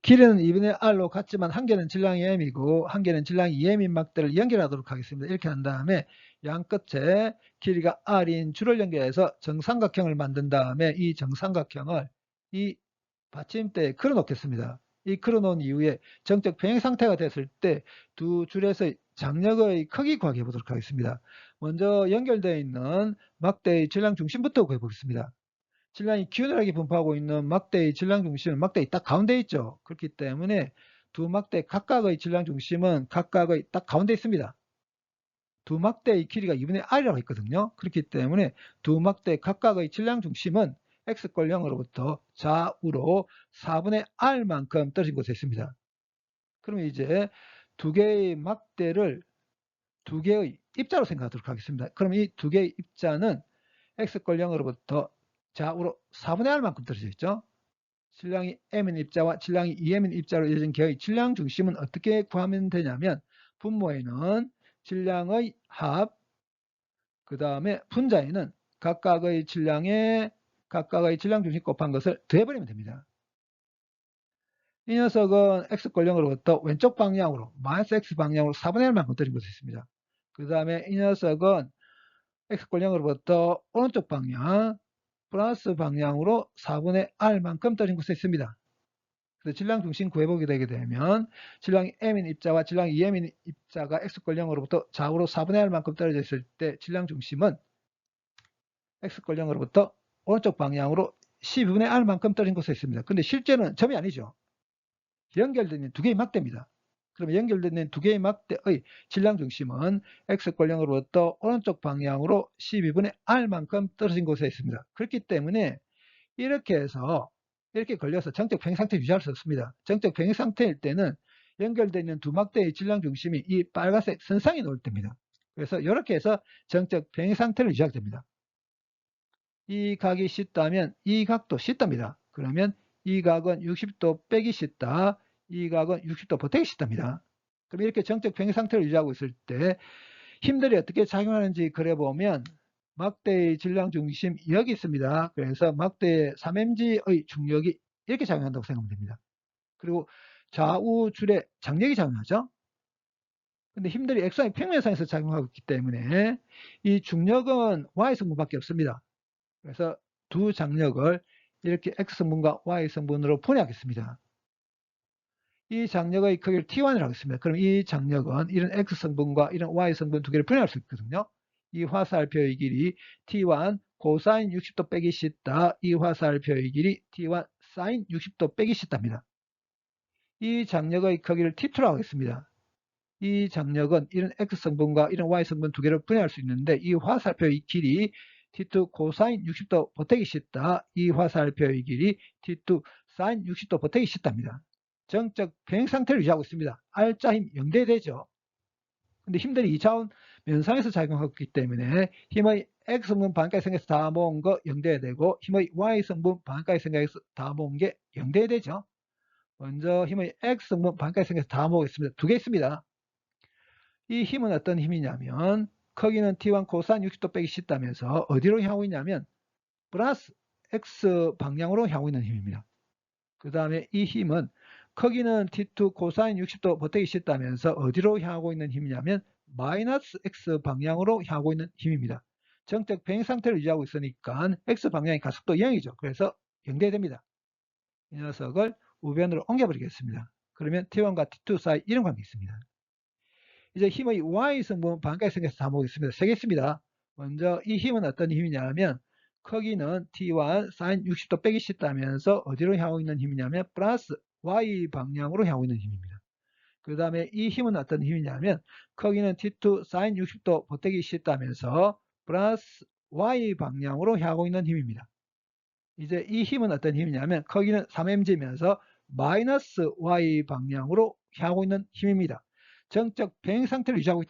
길이는 2분의 r로 같지만 한 개는 질량이 m이고 한 개는 질량이 2m인 막대를 연결하도록 하겠습니다. 이렇게 한 다음에 양 끝에 길이가 r인 줄을 연결해서 정삼각형을 만든 다음에 이 정삼각형을 이 받침대에 걸어 놓겠습니다. 이 걸어 놓은 이후에 정적 평행 상태가 됐을 때 두 줄에서 장력의 크기 구하기 해보도록 하겠습니다. 먼저 연결되어 있는 막대의 질량 중심부터 구해보겠습니다. 질량이 균일하게 분포하고 있는 막대의 질량 중심은 막대의 딱 가운데 있죠. 그렇기 때문에 두 막대 각각의 질량 중심은 각각의 딱 가운데 있습니다. 두 막대의 길이가 2분의 r이라고 했거든요. 그렇기 때문에 두 막대 각각의 질량 중심은 x꼴 0으로부터 좌우로 4분의 r만큼 떨어진 곳에 있습니다. 그러면 이제 두 개의 막대를 두 개의 입자로 생각하도록 하겠습니다. 그럼 이 두 개의 입자는 x꼴 0으로부터 좌우로 4분의 r만큼 떨어져 있죠. 질량이 m인 입자와 질량이 2m인 입자로 이어진 개의 질량 중심은 어떻게 구하면 되냐면 분모에는 질량의 합, 그 다음에 분자에는 각각의 질량 중심 곱한 것을 더해버리면 됩니다. 이 녀석은 x꼴 0으로부터 왼쪽 방향으로 마이너스 x 방향으로 4분의 1만큼 떨어진 곳에 있습니다. 그 다음에 이 녀석은 x꼴 0으로부터 오른쪽 방향 플러스 방향으로 4분의 r만큼 떨어진 곳에 있습니다. 그래서 질량 중심 구해보게 되게 되면 질량이 m인 입자와 질량이 2m인 입자가 x꼴 0으로부터 좌우로 4분의 r만큼 떨어져 있을 때 질량 중심은 x꼴 0으로부터 오른쪽 방향으로 12분의 r만큼 떨어진 곳에 있습니다. 근데 실제는 점이 아니죠. 연결되는 두 개의 막대입니다. 그러면 연결되는 두 개의 막대의 질량 중심은 x꼴 0으로부터 오른쪽 방향으로 12분의 r만큼 떨어진 곳에 있습니다. 그렇기 때문에 이렇게 해서 이렇게 걸려서 정적 평행 상태 유지할 수 없습니다. 정적 평행 상태일 때는 연결되어 있는 두 막대의 질량 중심이 이 빨간색 선상에 놓을 때입니다. 그래서 이렇게 해서 정적 평행 상태를 유지하게 됩니다. 이 각이 씻다면 이 각도 씻답니다. 그러면 이 각은 60도 빼기 씻다, 이 각은 60도 보태기 씻답니다. 그럼 이렇게 정적 평행 상태를 유지하고 있을 때 힘들이 어떻게 작용하는지 그려보면 막대의 질량 중심 여기 있습니다. 그래서 막대의 3mg의 중력이 이렇게 작용한다고 생각하면 됩니다. 그리고 좌우 줄에 장력이 작용하죠. 근데 힘들이 xy 평면상에서 작용하고 있기 때문에 이 중력은 y성분밖에 없습니다. 그래서 두 장력을 이렇게 x성분과 y성분으로 분해하겠습니다. 이 장력의 크기를 T1이라고 했습니다. 그럼 이 장력은 이런 X성분과 이런 Y성분 두 개를 분해할 수 있거든요. 이 화살표의 길이 T1 코사인 60도 빼기 시타, 이 화살표의 길이 T1 사인 60도 빼기 시타입니다. 이 장력의 크기를 T2라고 하겠습니다. 이 장력은 이런 X성분과 이런 Y성분 두 개를 분해할 수 있는데 이 화살표의 길이 T2 코사인 60도 보태기 시타, 이 화살표의 길이 T2 사인 60도 보태기 시타입니다. 정적 평행 상태를 유지하고 있습니다. R자 힘 0대 되죠. 근데 힘들이 2차원 면상에서 작용하고 있기 때문에 힘의 X성분 반까지 생겨서 다 모은 거 0대 되고 힘의 Y성분 반까지 생겨서 다 모은 게 0대 되죠. 먼저 힘의 X성분 반까지 생겨서 다 모으겠습니다. 두 개 있습니다. 이 힘은 어떤 힘이냐면 크기는 T1 코사인 60도 빼기 쉽다면서 어디로 향하고 있냐면 플러스 X 방향으로 향하고 있는 힘입니다. 그 다음에 이 힘은 크기는 T2 코사인 60도 보태기 쉽다면서 어디로 향하고 있는 힘이냐면 마이너스 X 방향으로 향하고 있는 힘입니다. 정적 평행 상태를 유지하고 있으니까 X 방향의 가속도 0이죠. 그래서 0대 됩니다. 이 녀석을 우변으로 옮겨버리겠습니다. 그러면 T1과 T2 사이 이런 관계 있습니다. 이제 힘의 Y성분 반까지 생겨서 다 모으겠습니다. 세 개 있습니다. 먼저 이 힘은 어떤 힘이냐면 크기는 T1 사인 60도 빼기 쉽다면서 어디로 향하고 있는 힘이냐면 플러스 Y 방향으로 향하고 있는 힘입니다. 그 다음에 이 힘은 어떤 힘이냐면 크기는 T2 사인 60도 보태기 쉽다면서 플러스 Y 방향으로 향하고 있는 힘입니다. 이제 이 힘은 어떤 힘이냐면 크기는 3mg면서 마이너스 Y 방향으로 향하고 있는 힘입니다. 정적 평행 상태를 유지하고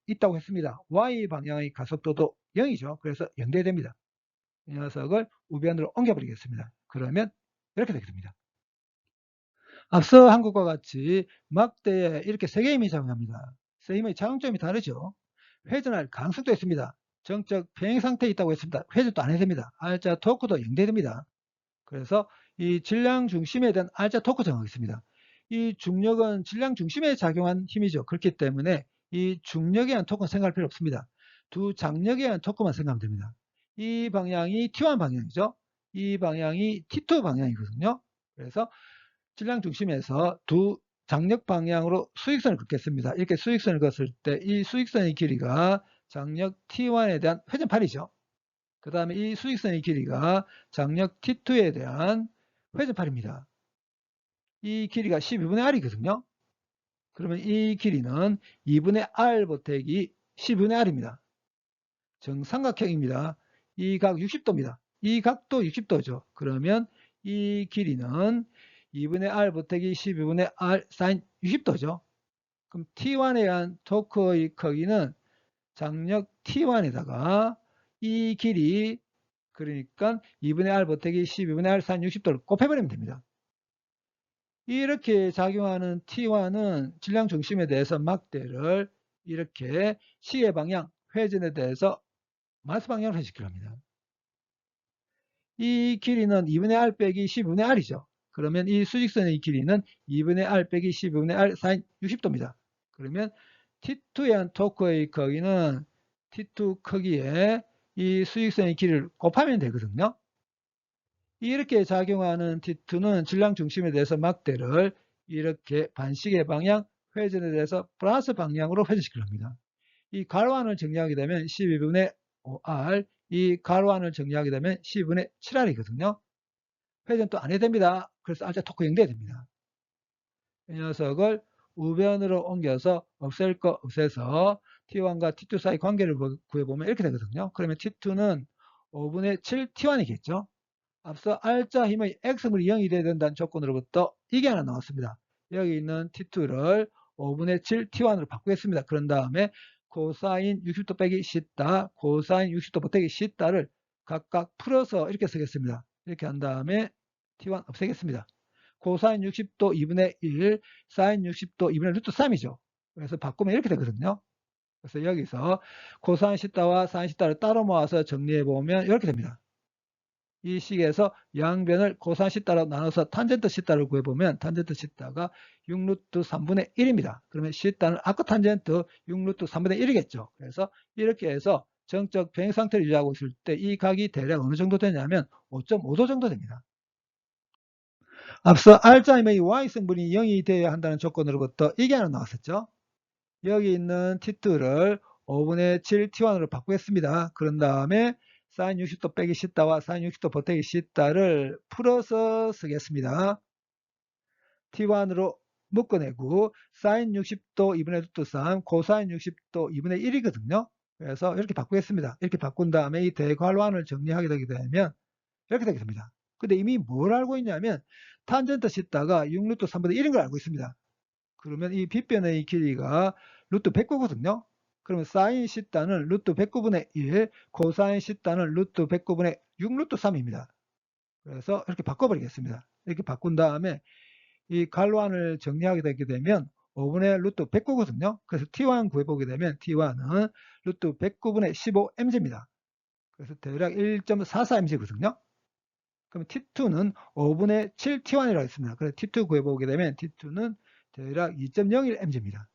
있다고 했습니다. Y 방향의 가속도도 0이죠. 그래서 0대 됩니다. 이 녀석을 우변으로 옮겨버리겠습니다. 그러면 이렇게 되게 됩니다. 앞서 한 것과 같이 막대에 이렇게 세 개의 힘이 작용합니다. 세 힘의 작용점이 다르죠. 회전할 가능성도 있습니다. 정적 평행 상태에 있다고 했습니다. 회전도 안 해야 됩니다. R자 토크도 0대 됩니다. 그래서 이 질량 중심에 대한 R자 토크 정하겠습니다. 이 중력은 질량 중심에 작용한 힘이죠. 그렇기 때문에 이 중력에 의한 토크는 생각할 필요 없습니다. 두 장력에 의한 토크만 생각하면 됩니다. 이 방향이 T1 방향이죠. 이 방향이 T2 방향이거든요. 그래서 질량 중심에서 두 장력 방향으로 수직선을 긋겠습니다. 이렇게 수직선을 긋을 때 이 수직선의 길이가 장력 T1에 대한 회전팔이죠. 그 다음에 이 수직선의 길이가 장력 T2에 대한 회전팔입니다. 이 길이가 12분의 R이거든요. 그러면 이 길이는 2분의 R 보태기 12분의 R입니다. 정삼각형입니다. 이 각 60도입니다. 이 각도 60도죠. 그러면 이 길이는 2분의 R 보태기 12분의 R 사인 60도죠. 그럼 T1에 의한 토크의 크기는 장력 T1에다가 이 길이 그러니까 2분의 R 보태기 12분의 R 사인 60도를 곱해버리면 됩니다. 이렇게 작용하는 T1은 질량 중심에 대해서 막대를 이렇게 시계 방향 회전에 대해서 마이너스 방향으로 회전시키려 합니다. 이 길이는 2분의 R 빼기 12분의 R이죠. 그러면 이 수직선의 길이는 2분의 R 빼기 12분의 R 사인 60도입니다. 그러면 T2에 한 토크의 크기는 T2 크기에 이 수직선의 길이를 곱하면 되거든요. 이렇게 작용하는 T2는 질량 중심에 대해서 막대를 이렇게 반시계 방향 회전에 대해서 플러스 방향으로 회전시키려 합니다. 이 가로안을 정리하게 되면 12분의 5R, 이 가로안을 정리하게 되면 12분의 7R이거든요. 회전 또 안 해야 됩니다. 그래서 R자 토크 연결해야 됩니다. 이 녀석을 우변으로 옮겨서 없앨 거 없애서 T1과 T2 사이 관계를 구해보면 이렇게 되거든요. 그러면 T2는 5분의 7 T1이겠죠. 앞서 R자 힘의 X물이 0이 돼야 된다는 조건으로부터 이게 하나 나왔습니다. 여기 있는 T2를 5분의 7 T1으로 바꾸겠습니다. 그런 다음에 코사인 60도 빼기 시타, 코사인 60도 보태기 시타를 각각 풀어서 이렇게 쓰겠습니다. 이렇게 한 다음에 T1 없애겠습니다. 코사인 60도 2분의 1, 사인 60도 2분의 루트 3이죠. 그래서 바꾸면 이렇게 되거든요. 그래서 여기서 코사인 시타와 사인 시타를 따로 모아서 정리해 보면 이렇게 됩니다. 이 식에서 양변을 코사인 시타로 나눠서 탄젠트 시타를 구해보면 탄젠트 시타가 6루트 3분의 1입니다. 그러면 시타는 아까 탄젠트 6루트 3분의 1이겠죠. 그래서 이렇게 해서 정적 평행 상태를 유지하고 있을 때 이 각이 대략 어느 정도 되냐면 5.5도 정도 됩니다. 앞서 R자임의 Y성분이 0이 되어야 한다는 조건으로부터 이게 하나 나왔었죠. 여기 있는 T2를 5분의 7 T1으로 바꾸겠습니다. 그런 다음에 사인 60도 빼기 시타와 사인 60도 보태기 시타를 풀어서 쓰겠습니다. T1으로 묶어내고 사인 60도 2분의 루트 3, 코사인 60도 2분의 1이거든요. 그래서 이렇게 바꾸겠습니다. 이렇게 바꾼 다음에 이 대괄호안을 정리하게 되게 되면 이렇게 되겠습니다. 근데 이미 뭘 알고 있냐면 탄젠트 시타가 6루트 3분의 1인 걸 알고 있습니다. 그러면 이 빗변의 길이가 루트 109거든요. 그러면 사인 시타는 루트 109분의 1, 코사인 시타는 루트 109분의 6 루트 3입니다. 그래서 이렇게 바꿔버리겠습니다. 이렇게 바꾼 다음에 이 갈로안을 정리하게 되게 되면 5분의 루트 109거든요. 그래서 T1 구해보게 되면 T1은 루트 109분의 15mg입니다. 그래서 대략 1.44mg거든요. 그럼 T2는 5분의 7 T1이라고 했습니다. 그래서 T2 구해보게 되면 T2는 대략 2.01mg입니다.